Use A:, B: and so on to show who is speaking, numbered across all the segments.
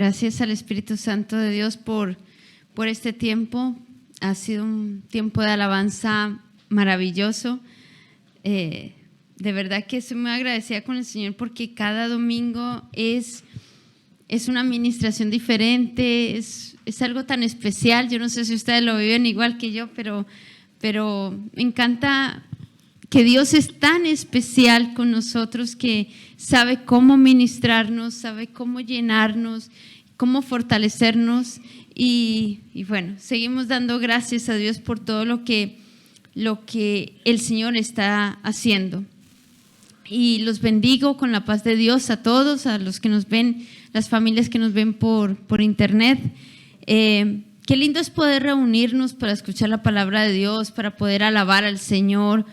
A: Gracias al Espíritu Santo de Dios por este tiempo. Ha sido un tiempo de alabanza maravilloso. De verdad que estoy muy agradecida con el Señor porque cada domingo es una administración diferente, es algo tan especial. Yo no sé si ustedes lo viven igual que yo, pero me encanta que Dios es tan especial con nosotros, que sabe cómo ministrarnos, sabe cómo llenarnos, cómo fortalecernos. Y bueno, seguimos dando gracias a Dios por todo lo que el Señor está haciendo. Y los bendigo con la paz de Dios a todos, a los que nos ven, las familias que nos ven por internet. Qué lindo es poder reunirnos para escuchar la palabra de Dios, para poder alabar al Señor.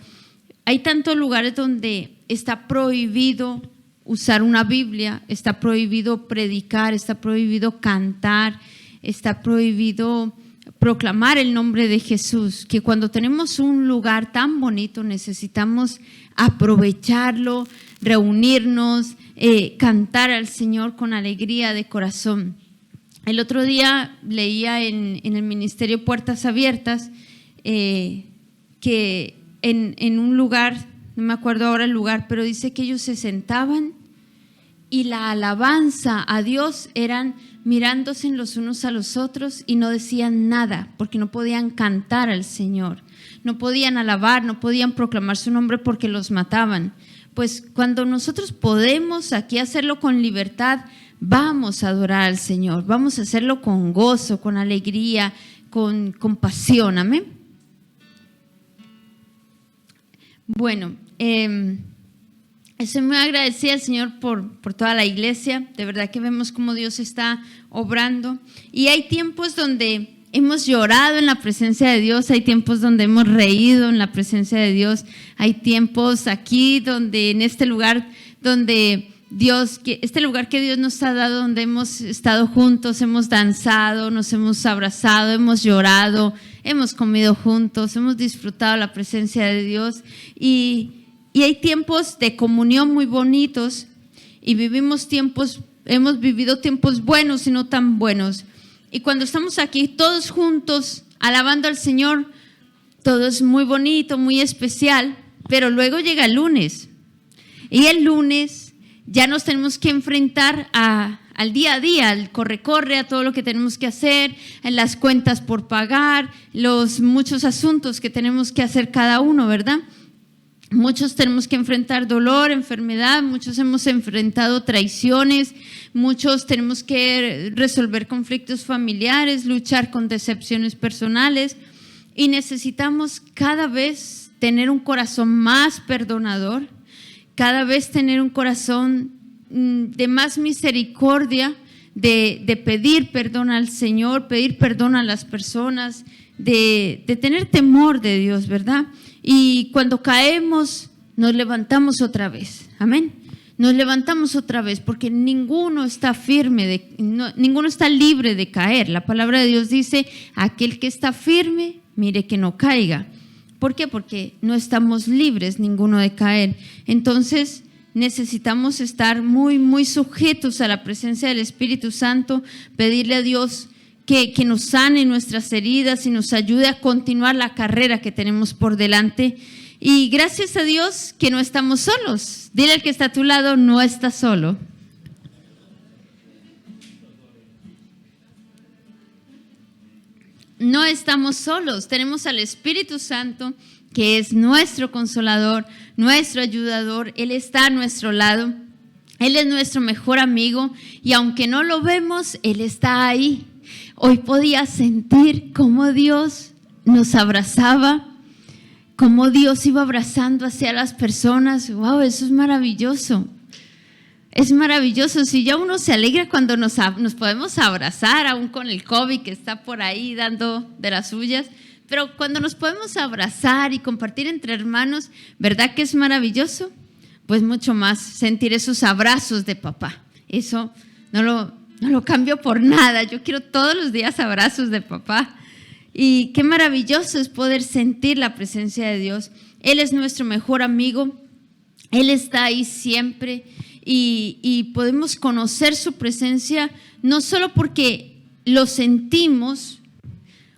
A: Hay tantos lugares donde está prohibido usar una Biblia, está prohibido predicar, está prohibido cantar, está prohibido proclamar el nombre de Jesús, que cuando tenemos un lugar tan bonito necesitamos aprovecharlo, reunirnos, cantar al Señor con alegría de corazón. El otro día leía en el Ministerio Puertas Abiertas que en un lugar, no me acuerdo ahora el lugar, pero dice que ellos se sentaban y la alabanza a Dios eran mirándose los unos a los otros y no decían nada porque no podían cantar al Señor, no podían alabar, no podían proclamar su nombre porque los mataban. Pues cuando nosotros podemos aquí hacerlo con libertad, vamos a adorar al Señor, vamos a hacerlo con gozo, con alegría, con pasión. Bueno, estoy muy agradecida al Señor por toda la iglesia. De verdad que vemos cómo Dios está obrando. Y hay tiempos donde hemos llorado en la presencia de Dios, hay tiempos donde hemos reído en la presencia de Dios, hay tiempos aquí donde en este lugar donde este lugar que Dios nos ha dado, donde hemos estado juntos, hemos danzado, nos hemos abrazado, hemos llorado, hemos comido juntos, hemos disfrutado la presencia de Dios y hay tiempos de comunión muy bonitos y hemos vivido tiempos buenos y no tan buenos. Y cuando estamos aquí todos juntos alabando al Señor, todo es muy bonito, muy especial, pero luego llega el lunes y el lunes ya nos tenemos que enfrentar al día a día, al corre-corre, a todo lo que tenemos que hacer, en las cuentas por pagar, los muchos asuntos que tenemos que hacer cada uno, ¿verdad? Muchos tenemos que enfrentar dolor, enfermedad, muchos hemos enfrentado traiciones, muchos tenemos que resolver conflictos familiares, luchar con decepciones personales y necesitamos cada vez tener un corazón más perdonador, cada vez tener un corazón de más misericordia, de pedir perdón al Señor, pedir perdón a las personas, de tener temor de Dios, ¿verdad? Y cuando caemos, nos levantamos otra vez. Amén. Nos levantamos otra vez porque ninguno está ninguno está libre de caer. La palabra de Dios dice, aquel que está firme, mire que no caiga. ¿Por qué? Porque no estamos libres ninguno de caer. Entonces necesitamos estar muy, muy sujetos a la presencia del Espíritu Santo, pedirle a Dios que nos sane nuestras heridas y nos ayude a continuar la carrera que tenemos por delante. Y gracias a Dios que no estamos solos. Dile al que está a tu lado, no estás solo. No estamos solos, tenemos al Espíritu Santo que es nuestro consolador, nuestro ayudador. Él está a nuestro lado, Él es nuestro mejor amigo y aunque no lo vemos, Él está ahí. Hoy podía sentir cómo Dios nos abrazaba, cómo Dios iba abrazando hacia las personas. ¡Wow! Eso es maravilloso. Es maravilloso, si ya uno se alegra cuando nos podemos abrazar, aún con el COVID que está por ahí dando de las suyas, pero cuando nos podemos abrazar y compartir entre hermanos, ¿verdad que es maravilloso? Pues mucho más sentir esos abrazos de papá, eso no lo cambio por nada, yo quiero todos los días abrazos de papá y qué maravilloso es poder sentir la presencia de Dios. Él es nuestro mejor amigo, Él está ahí siempre. Y podemos conocer su presencia no solo porque lo sentimos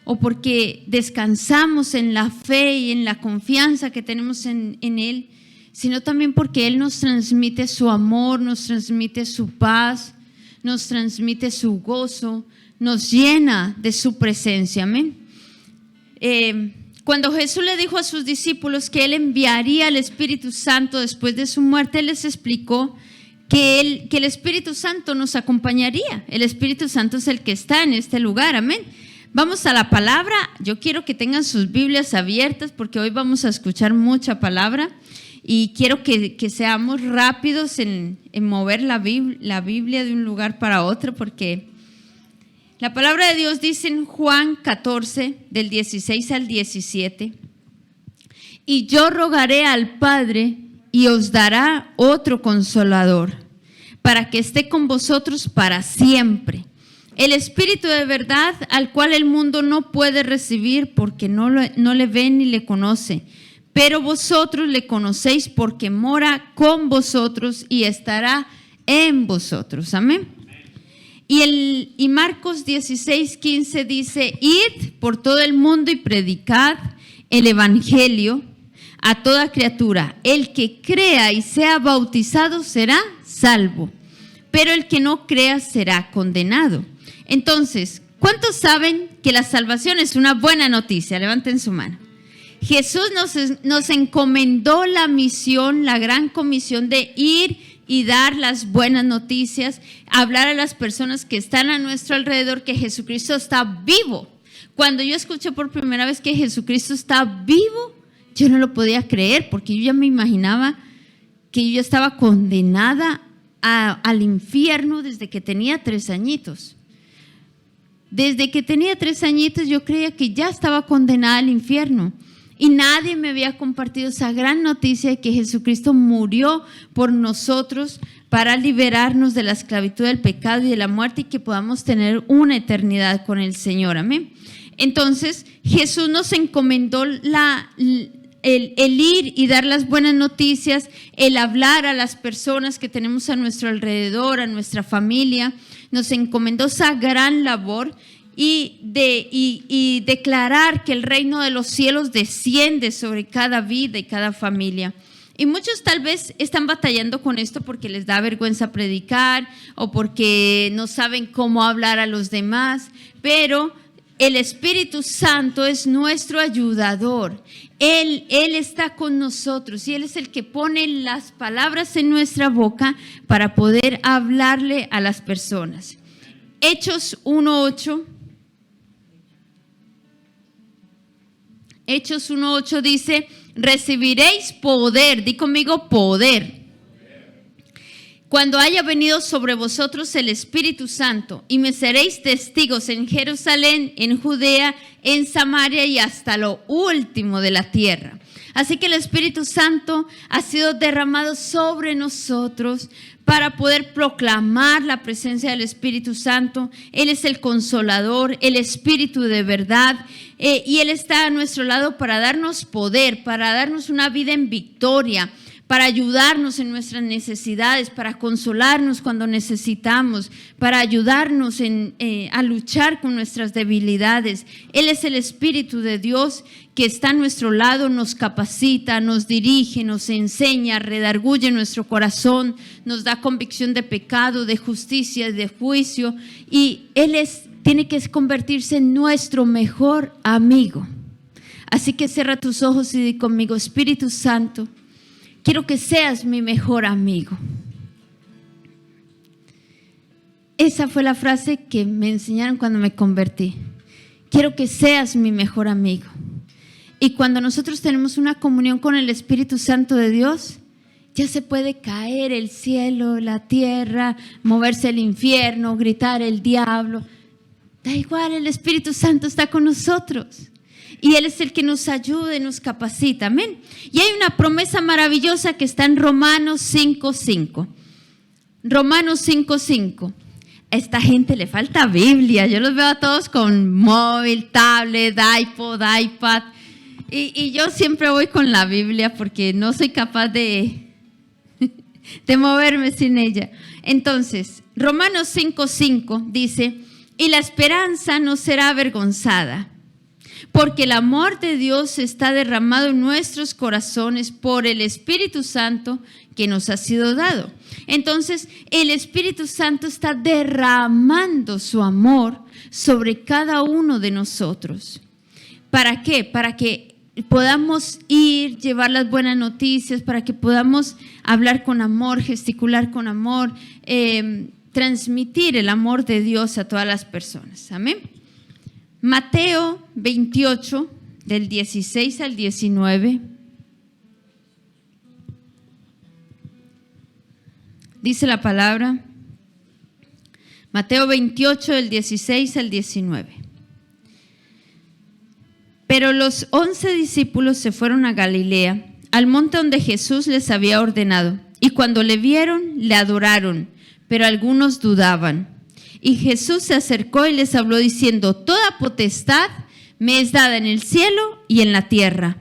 A: o porque descansamos en la fe y en la confianza que tenemos en Él, sino también porque Él nos transmite su amor, nos transmite su paz, nos transmite su gozo, nos llena de su presencia. Amén. Cuando Jesús le dijo a sus discípulos que Él enviaría al Espíritu Santo después de su muerte, Él les explicó que el Espíritu Santo nos acompañaría. El Espíritu Santo es el que está en este lugar. Amén. Vamos a la palabra. Yo quiero que tengan sus Biblias abiertas porque hoy vamos a escuchar mucha palabra. Y quiero que seamos rápidos en mover la Biblia de un lugar para otro, porque la palabra de Dios dice en Juan 14, del 16 al 17, y yo rogaré al Padre y os dará otro consolador, para que esté con vosotros para siempre. El Espíritu de verdad, al cual el mundo no puede recibir porque no le ve ni le conoce. Pero vosotros le conocéis porque mora con vosotros y estará en vosotros. Amén. Y Marcos 16:15 dice: id por todo el mundo y predicad el evangelio a toda criatura. El que crea y sea bautizado será salvo, pero el que no crea será condenado. Entonces, ¿cuántos saben que la salvación es una buena noticia? Levanten su mano. Jesús nos encomendó la misión, la gran comisión de ir y dar las buenas noticias, hablar a las personas que están a nuestro alrededor que Jesucristo está vivo. Cuando yo escuché por primera vez que Jesucristo está vivo, yo no lo podía creer, porque yo ya me imaginaba que yo ya estaba condenada al infierno desde que tenía 3 añitos. Desde que tenía 3 añitos yo creía que ya estaba condenada al infierno. Y nadie me había compartido esa gran noticia de que Jesucristo murió por nosotros para liberarnos de la esclavitud del pecado y de la muerte y que podamos tener una eternidad con el Señor. Amén. Entonces, Jesús nos encomendó el ir y dar las buenas noticias, el hablar a las personas que tenemos a nuestro alrededor, a nuestra familia. Nos encomendó esa gran labor. Y declarar que el reino de los cielos desciende sobre cada vida y cada familia. Y muchos tal vez están batallando con esto porque les da vergüenza predicar o porque no saben cómo hablar a los demás, pero el Espíritu Santo es nuestro ayudador. Él está con nosotros y Él es el que pone las palabras en nuestra boca para poder hablarle a las personas. Hechos 1:8. Hechos 1:8 dice: recibiréis poder, di conmigo poder, cuando haya venido sobre vosotros el Espíritu Santo, y me seréis testigos en Jerusalén, en Judea, en Samaria y hasta lo último de la tierra. Así que el Espíritu Santo ha sido derramado sobre nosotros para poder proclamar la presencia del Espíritu Santo. Él es el consolador, el Espíritu de verdad, y Él está a nuestro lado para darnos poder, para darnos una vida en victoria, para ayudarnos en nuestras necesidades, para consolarnos cuando necesitamos, para ayudarnos a luchar con nuestras debilidades. Él es el Espíritu de Dios que está a nuestro lado, nos capacita, nos dirige, nos enseña, redarguye nuestro corazón, nos da convicción de pecado, de justicia, de juicio, y Él tiene que convertirse en nuestro mejor amigo. Así que cierra tus ojos y di conmigo: Espíritu Santo, quiero que seas mi mejor amigo. Esa fue la frase que me enseñaron cuando me convertí. Quiero que seas mi mejor amigo. Y cuando nosotros tenemos una comunión con el Espíritu Santo de Dios, ya se puede caer el cielo, la tierra, moverse el infierno, gritar el diablo. Da igual, el Espíritu Santo está con nosotros. Y Él es el que nos ayuda y nos capacita. Amén. Y hay una promesa maravillosa que está en Romanos 5:5. Romanos 5:5. A esta gente le falta Biblia. Yo los veo a todos con móvil, tablet, iPod, iPad. Y yo siempre voy con la Biblia porque no soy capaz de de moverme sin ella. Entonces, Romanos 5:5 dice, y la esperanza no será avergonzada, porque el amor de Dios está derramado en nuestros corazones por el Espíritu Santo que nos ha sido dado. Entonces, el Espíritu Santo está derramando su amor sobre cada uno de nosotros. ¿Para qué? Para que podamos ir, llevar las buenas noticias, para que podamos hablar con amor, gesticular con amor, transmitir el amor de Dios a todas las personas. Amén. Mateo 28, del 16 al 19. Dice la palabra, Mateo 28, del 16 al 19. Pero los 11 discípulos se fueron a Galilea, al monte donde Jesús les había ordenado. Y cuando le vieron, le adoraron, pero algunos dudaban. Y Jesús se acercó y les habló diciendo, toda potestad me es dada en el cielo y en la tierra.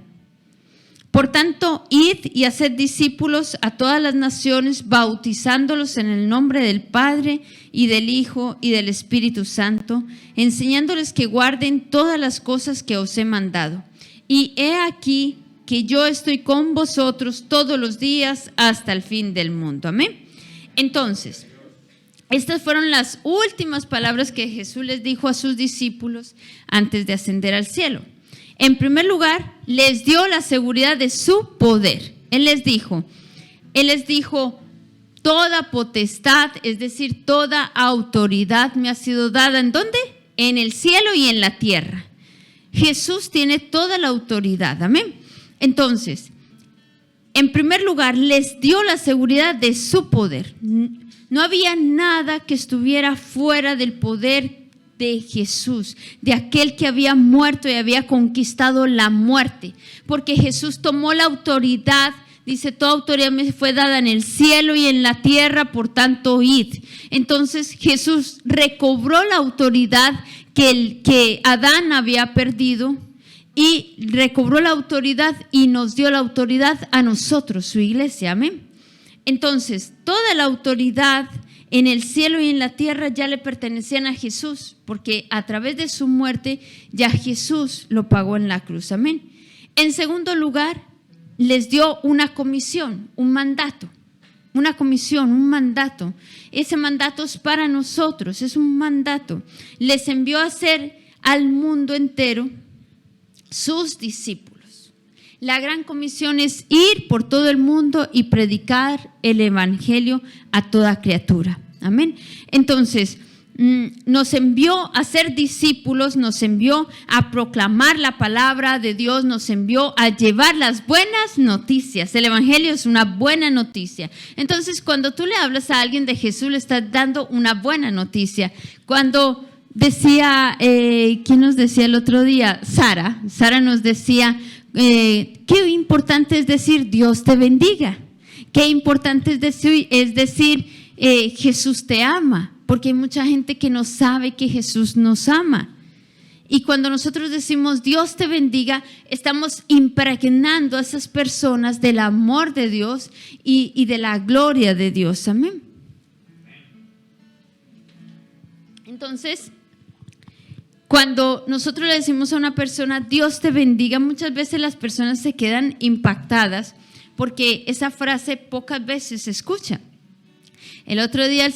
A: Por tanto, id y haced discípulos a todas las naciones, bautizándolos en el nombre del Padre y del Hijo y del Espíritu Santo, enseñándoles que guarden todas las cosas que os he mandado. Y he aquí que yo estoy con vosotros todos los días hasta el fin del mundo. Amén. Entonces, estas fueron las últimas palabras que Jesús les dijo a sus discípulos antes de ascender al cielo. En primer lugar, les dio la seguridad de su poder. Él les dijo, toda potestad, es decir, toda autoridad me ha sido dada. ¿En dónde? En el cielo y en la tierra. Jesús tiene toda la autoridad. Amén. Entonces, en primer lugar, les dio la seguridad de su poder. No había nada que estuviera fuera del poder de Jesús, de aquel que había muerto y había conquistado la muerte, porque Jesús tomó la autoridad. Dice, toda autoridad me fue dada en el cielo y en la tierra, por tanto, id. Entonces Jesús recobró la autoridad que Adán había perdido y recobró la autoridad y nos dio la autoridad a nosotros, su iglesia. Amén. Entonces, toda la autoridad en el cielo y en la tierra ya le pertenecían a Jesús, porque a través de su muerte ya Jesús lo pagó en la cruz. Amén. En segundo lugar, les dio una comisión, un mandato. Una comisión, un mandato. Ese mandato es para nosotros, es un mandato. Les envió a hacer al mundo entero sus discípulos. La gran comisión es ir por todo el mundo y predicar el evangelio a toda criatura. Amén. Entonces, nos envió a ser discípulos, nos envió a proclamar la palabra de Dios, nos envió a llevar las buenas noticias. El evangelio es una buena noticia. Entonces, cuando tú le hablas a alguien de Jesús, le estás dando una buena noticia. Cuando decía, ¿quién nos decía el otro día? Sara nos decía, qué importante es decir Dios te bendiga, qué importante es decir Jesús te ama, porque hay mucha gente que no sabe que Jesús nos ama. Y cuando nosotros decimos Dios te bendiga, estamos impregnando a esas personas del amor de Dios y de la gloria de Dios. Amén. Entonces, cuando nosotros le decimos a una persona, Dios te bendiga, muchas veces las personas se quedan impactadas porque esa frase pocas veces se escucha. El otro día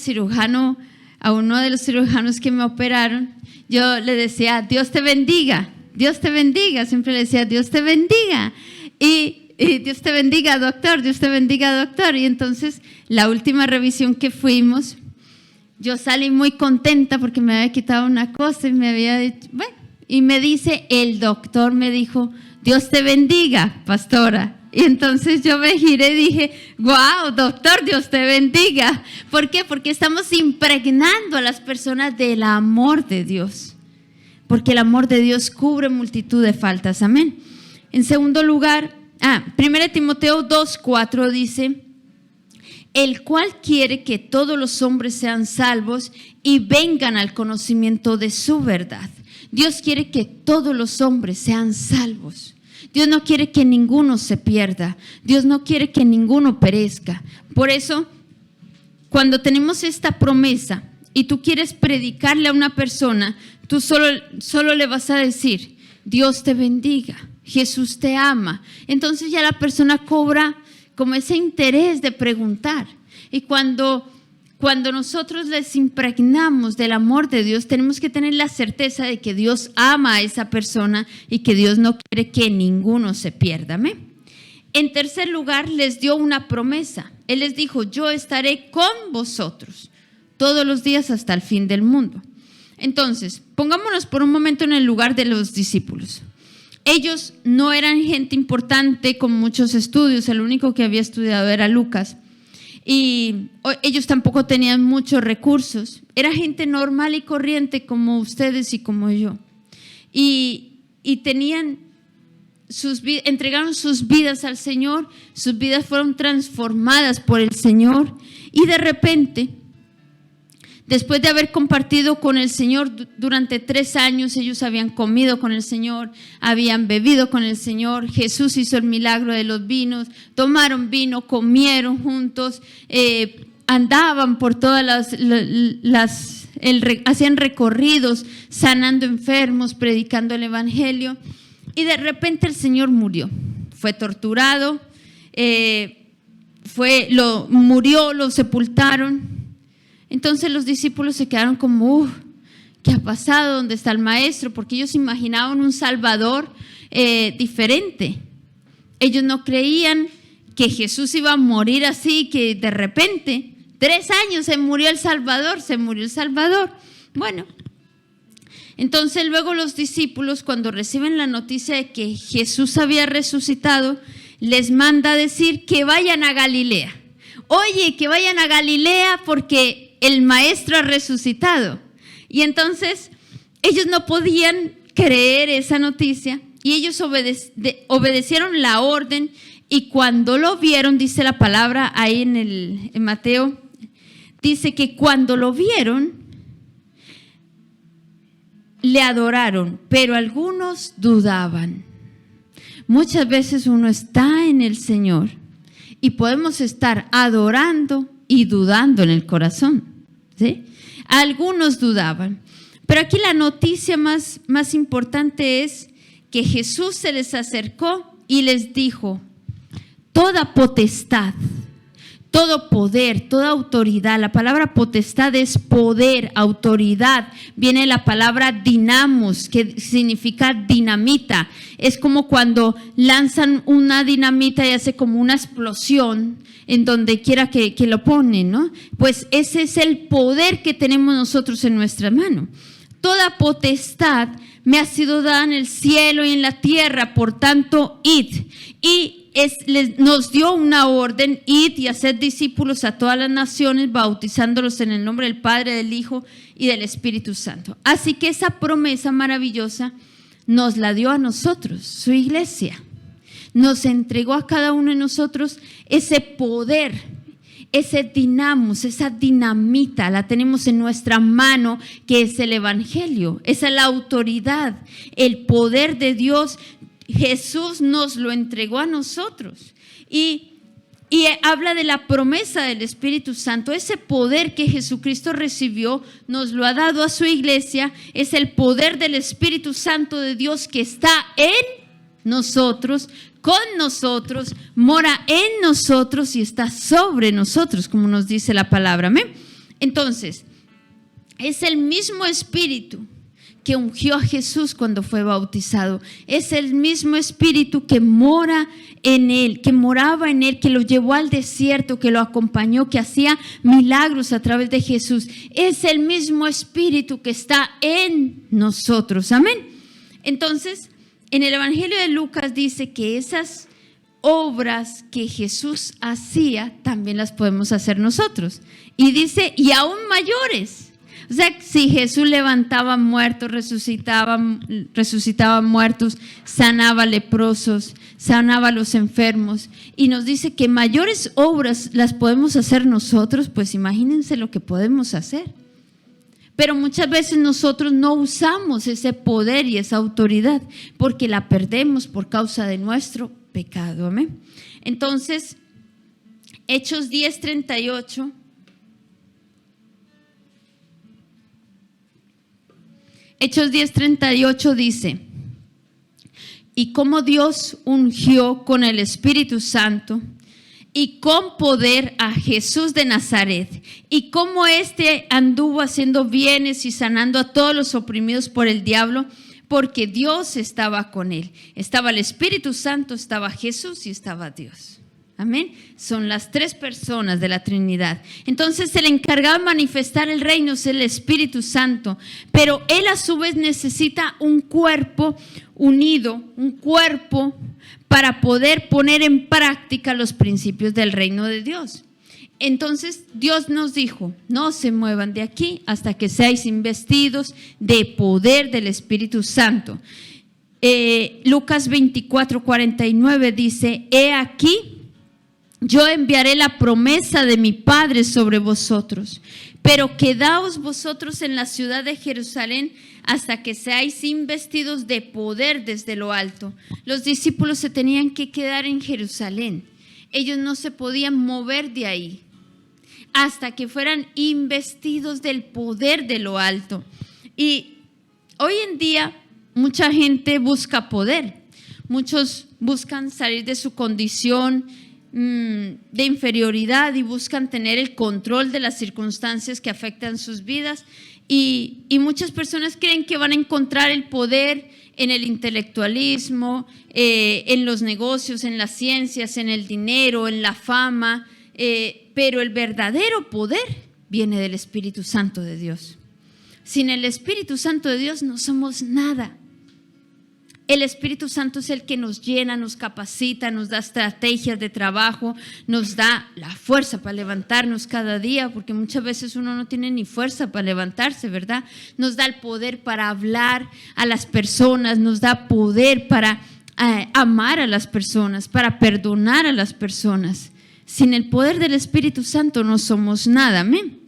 A: a uno de los cirujanos que me operaron, yo le decía, Dios te bendiga, siempre le decía, Dios te bendiga. Y Dios te bendiga, doctor, Dios te bendiga, doctor. Y entonces, la última revisión que fuimos, yo salí muy contenta porque me había quitado una cosa y me había dicho, bueno, y me dice, el doctor me dijo, Dios te bendiga, pastora. Y entonces yo me giré y dije, wow, doctor, Dios te bendiga. ¿Por qué? Porque estamos impregnando a las personas del amor de Dios. Porque el amor de Dios cubre multitud de faltas. Amén. En segundo lugar, 1 Timoteo 2:4 dice, el cual quiere que todos los hombres sean salvos y vengan al conocimiento de su verdad. Dios quiere que todos los hombres sean salvos. Dios no quiere que ninguno se pierda. Dios no quiere que ninguno perezca. Por eso, cuando tenemos esta promesa y tú quieres predicarle a una persona, tú solo le vas a decir, Dios te bendiga, Jesús te ama. Entonces ya la persona cobra como ese interés de preguntar. Y cuando nosotros les impregnamos del amor de Dios, tenemos que tener la certeza de que Dios ama a esa persona y que Dios no quiere que ninguno se pierda. ¿Amén? En tercer lugar, les dio una promesa. Él les dijo, yo estaré con vosotros todos los días hasta el fin del mundo. Entonces, pongámonos por un momento en el lugar de los discípulos. Ellos no eran gente importante con muchos estudios, el único que había estudiado era Lucas. Y ellos tampoco tenían muchos recursos. Era gente normal y corriente como ustedes y como yo. Y entregaron sus vidas al Señor, sus vidas fueron transformadas por el Señor. Y de repente, después de haber compartido con el Señor durante 3 años, ellos habían comido con el Señor, habían bebido con el Señor. Jesús hizo el milagro de los vinos, tomaron vino, comieron juntos, andaban por todas hacían recorridos, sanando enfermos, predicando el evangelio. Y de repente el Señor murió, fue torturado, murió, lo sepultaron. Entonces los discípulos se quedaron como, ¿qué ha pasado? ¿Dónde está el maestro? Porque ellos imaginaban un Salvador diferente. Ellos no creían que Jesús iba a morir así, que de repente, 3 años se murió el Salvador. Bueno, entonces luego los discípulos, cuando reciben la noticia de que Jesús había resucitado, les manda a decir que vayan a Galilea. Oye, que vayan a Galilea porque el maestro ha resucitado. Y entonces ellos no podían creer esa noticia y ellos obedecieron la orden, y cuando lo vieron, dice la palabra ahí en Mateo, dice que cuando lo vieron, le adoraron, pero algunos dudaban. Muchas veces uno está en el Señor y podemos estar adorando y dudando en el corazón, ¿sí? Algunos dudaban. Pero aquí la noticia más importante es que Jesús se les acercó y les dijo, toda potestad, todo poder, toda autoridad. La palabra potestad es poder, autoridad. Viene la palabra dinamos, que significa dinamita. Es como cuando lanzan una dinamita y hace como una explosión en donde quiera que lo ponen, ¿no? Pues ese es el poder que tenemos nosotros en nuestra mano. Toda potestad me ha sido dada en el cielo y en la tierra, por tanto, id. Y nos dio una orden, id y haced discípulos a todas las naciones, bautizándolos en el nombre del Padre, del Hijo y del Espíritu Santo. Así que esa promesa maravillosa nos la dio a nosotros, su iglesia. Nos entregó a cada uno de nosotros ese poder, ese dinamos, esa dinamita, la tenemos en nuestra mano, que es el evangelio. Esa es la autoridad, el poder de Dios. Jesús nos lo entregó a nosotros y habla de la promesa del Espíritu Santo. Ese poder que Jesucristo recibió nos lo ha dado a su iglesia. Es el poder del Espíritu Santo de Dios que está en nosotros, con nosotros, mora en nosotros y está sobre nosotros, como nos dice la palabra. ¿Amén? Entonces, es el mismo Espíritu que ungió a Jesús cuando fue bautizado. Es el mismo Espíritu que mora en él, que moraba en él, que lo llevó al desierto, que lo acompañó, que hacía milagros a través de Jesús. Es el mismo Espíritu que está en nosotros. Amén. Entonces, en el Evangelio de Lucas dice que esas obras que Jesús hacía también las podemos hacer nosotros. Y dice, y aún mayores. O sea, si Jesús levantaba muertos, resucitaba muertos, sanaba leprosos, sanaba a los enfermos, y nos dice que mayores obras las podemos hacer nosotros, pues imagínense lo que podemos hacer. Pero muchas veces nosotros no usamos ese poder y esa autoridad porque la perdemos por causa de nuestro pecado. Amén. Entonces, Hechos 10:38. Hechos 10:38 dice: y como Dios ungió con el Espíritu Santo y con poder a Jesús de Nazaret, y como éste anduvo haciendo bienes y sanando a todos los oprimidos por el diablo, porque Dios estaba con él. Estaba el Espíritu Santo, estaba Jesús y estaba Dios. Amén. Son las tres personas de la Trinidad. Entonces el encargado de manifestar el reino es el Espíritu Santo, pero él a su vez necesita un cuerpo unido, un cuerpo para poder poner en práctica los principios del reino de Dios. Entonces Dios nos dijo: no se muevan de aquí hasta que seáis investidos de poder del Espíritu Santo. Lucas 24:49 dice: he aquí, yo enviaré la promesa de mi Padre sobre vosotros, pero quedaos vosotros en la ciudad de Jerusalén hasta que seáis investidos de poder desde lo alto. Los discípulos se tenían que quedar en Jerusalén. Ellos no se podían mover de ahí hasta que fueran investidos del poder de lo alto. Y hoy en día mucha gente busca poder. Muchos buscan salir de su condición de inferioridad y buscan tener el control de las circunstancias que afectan sus vidas, y muchas personas creen que van a encontrar el poder en el intelectualismo, en los negocios, en las ciencias, en el dinero, en la fama, pero el verdadero poder viene del Espíritu Santo de Dios. Sin el Espíritu Santo de Dios no somos nada. El Espíritu Santo es el que nos llena, nos capacita, nos da estrategias de trabajo, nos da la fuerza para levantarnos cada día, porque muchas veces uno no tiene ni fuerza para levantarse, ¿verdad? Nos da el poder para hablar a las personas, nos da poder para amar a las personas, para perdonar a las personas. Sin el poder del Espíritu Santo no somos nada, amén.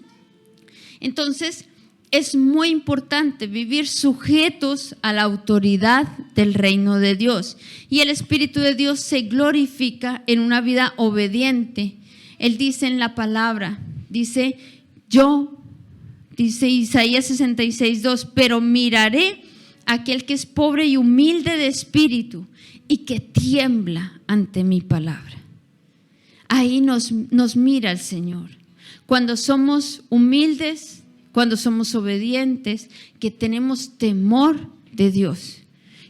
A: Entonces, es muy importante vivir sujetos a la autoridad del reino de Dios. Y el Espíritu de Dios se glorifica en una vida obediente. Él dice en la palabra, dice Isaías 66:2, pero miraré a aquel que es pobre y humilde de espíritu y que tiembla ante mi palabra. Ahí nos mira el Señor. Cuando somos humildes, cuando somos obedientes, que tenemos temor de Dios,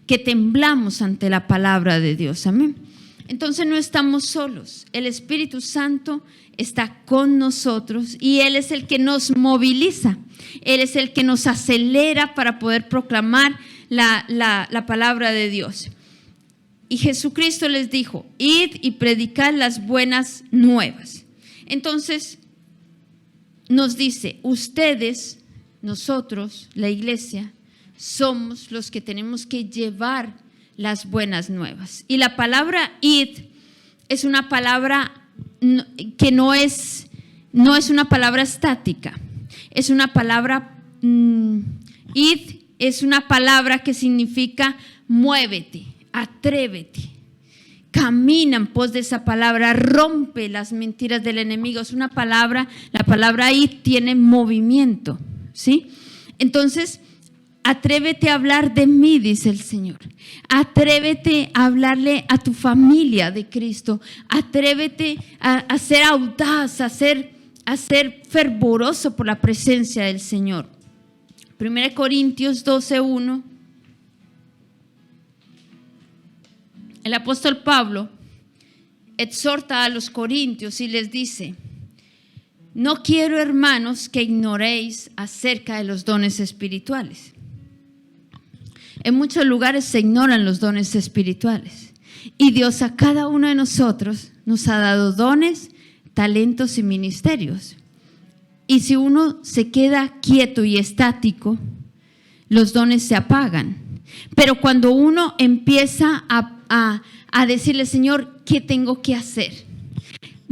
A: que temblamos ante la palabra de Dios. Amén. Entonces no estamos solos. El Espíritu Santo está con nosotros y Él es el que nos moviliza. Él es el que nos acelera para poder proclamar la palabra de Dios. Y Jesucristo les dijo: id y predicad las buenas nuevas. Entonces nos dice: ustedes, nosotros, la iglesia, somos los que tenemos que llevar las buenas nuevas. Y la palabra id es una palabra que no es una palabra estática. Es una palabra, id es una palabra que significa muévete, atrévete. Camina en pos de esa palabra, rompe las mentiras del enemigo. Es una palabra, la palabra id tiene movimiento, ¿sí? Entonces, atrévete a hablar de mí, dice el Señor. Atrévete a hablarle a tu familia de Cristo. Atrévete a ser audaz, a ser fervoroso por la presencia del Señor. 1 Corintios 12:1. El apóstol Pablo exhorta a los corintios y les dice: no quiero, hermanos, que ignoréis acerca de los dones espirituales. En muchos lugares se ignoran los dones espirituales. Y Dios a cada uno de nosotros nos ha dado dones, talentos y ministerios. Y si uno se queda quieto y estático, los dones se apagan. Pero cuando uno empieza a decirle: Señor, ¿qué tengo que hacer?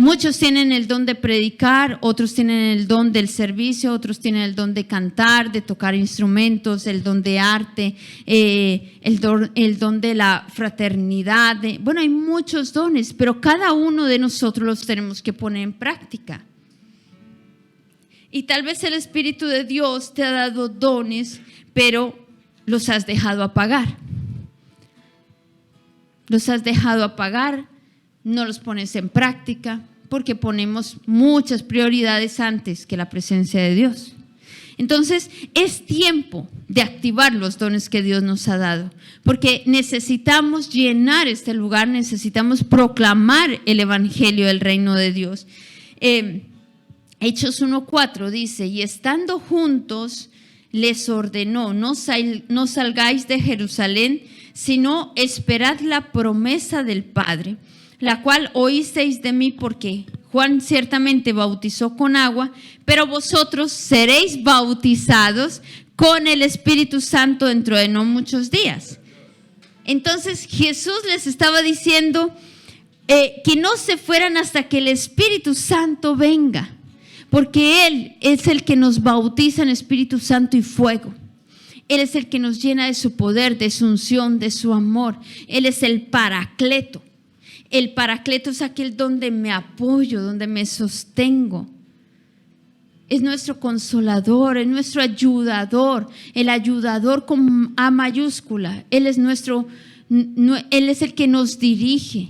A: Muchos tienen el don de predicar, otros tienen el don del servicio, otros tienen el don de cantar, de tocar instrumentos, el don de arte, el don de la fraternidad. Bueno, hay muchos dones, pero cada uno de nosotros los tenemos que poner en práctica. Y tal vez el Espíritu de Dios te ha dado dones, pero los has dejado apagar. Los has dejado apagar, no los pones en práctica, porque ponemos muchas prioridades antes que la presencia de Dios. Entonces, es tiempo de activar los dones que Dios nos ha dado, porque necesitamos llenar este lugar, necesitamos proclamar el evangelio del reino de Dios. Hechos 1:4 dice: y estando juntos les ordenó, no salgáis de Jerusalén, sino esperad la promesa del Padre, la cual oísteis de mí, porque Juan ciertamente bautizó con agua, pero vosotros seréis bautizados con el Espíritu Santo dentro de no muchos días. Entonces Jesús les estaba diciendo que no se fueran hasta que el Espíritu Santo venga, porque Él es el que nos bautiza en Espíritu Santo y fuego. Él es el que nos llena de su poder, de su unción, de su amor. Él es el Paracleto. El Paracleto es aquel donde me apoyo, donde me sostengo. Es nuestro consolador, es nuestro ayudador, el ayudador con A mayúscula. Él es el que nos dirige.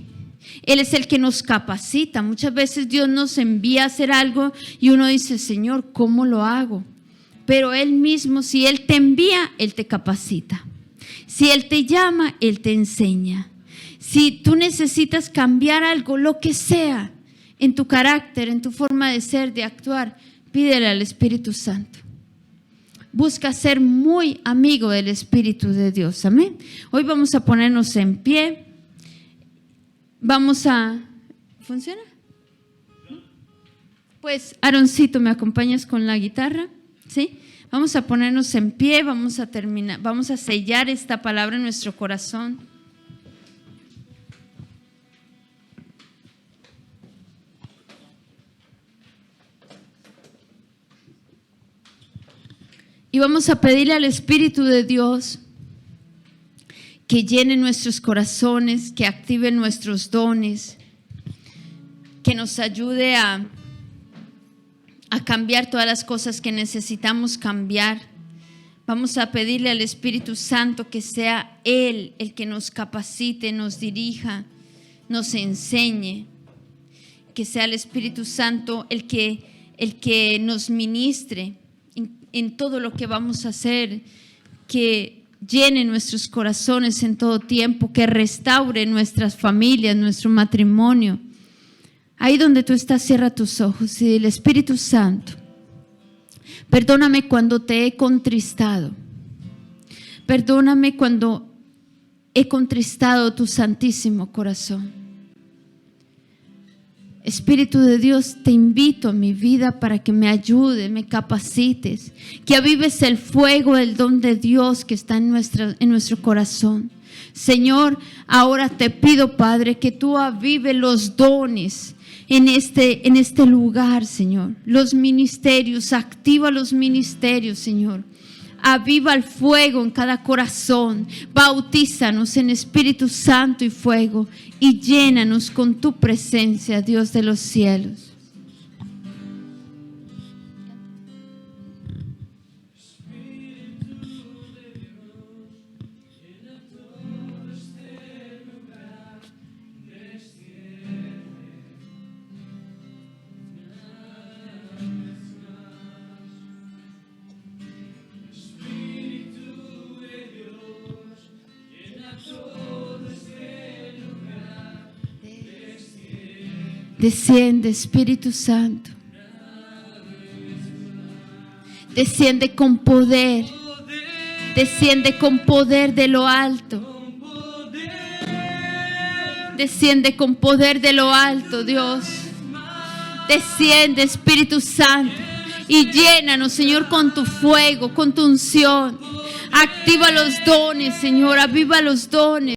A: Él es el que nos capacita. Muchas veces Dios nos envía a hacer algo y uno dice: Señor, ¿cómo lo hago? Pero Él mismo, si Él te envía, Él te capacita. Si Él te llama, Él te enseña. Si tú necesitas cambiar algo, lo que sea, en tu carácter, en tu forma de ser, de actuar, pídele al Espíritu Santo. Busca ser muy amigo del Espíritu de Dios. Amén. Hoy vamos a ponernos en pie. ¿Funciona? Pues, Aaroncito, ¿me acompañas con la guitarra? ¿Sí? Vamos a ponernos en pie, vamos a sellar esta palabra en nuestro corazón. Y vamos a pedirle al Espíritu de Dios que llene nuestros corazones, que active nuestros dones, que nos ayude a cambiar todas las cosas que necesitamos cambiar. Vamos a pedirle al Espíritu Santo que sea Él el que nos capacite, nos dirija, nos enseñe. Que sea el Espíritu Santo el que nos ministre en todo lo que vamos a hacer, que llene nuestros corazones en todo tiempo, que restaure nuestras familias, nuestro matrimonio. Ahí donde tú estás, cierra tus ojos y dile: Espíritu Santo, perdóname cuando te he contristado. Perdóname cuando he contristado tu santísimo corazón. Espíritu de Dios, te invito a mi vida para que me ayudes, me capacites, que avives el fuego del don de Dios que está en nuestro corazón. Señor, ahora te pido, Padre, que tú avives los dones en este lugar, Señor. Los ministerios, activa los ministerios, Señor. Aviva el fuego en cada corazón. Bautízanos en Espíritu Santo y fuego y llénanos con tu presencia, Dios de los cielos. Desciende, Espíritu Santo. Desciende con poder. Desciende con poder de lo alto. Desciende con poder de lo alto, Dios. Desciende, Espíritu Santo, y llénanos, Señor, con tu fuego, con tu unción. Activa los dones, Señor, aviva los dones.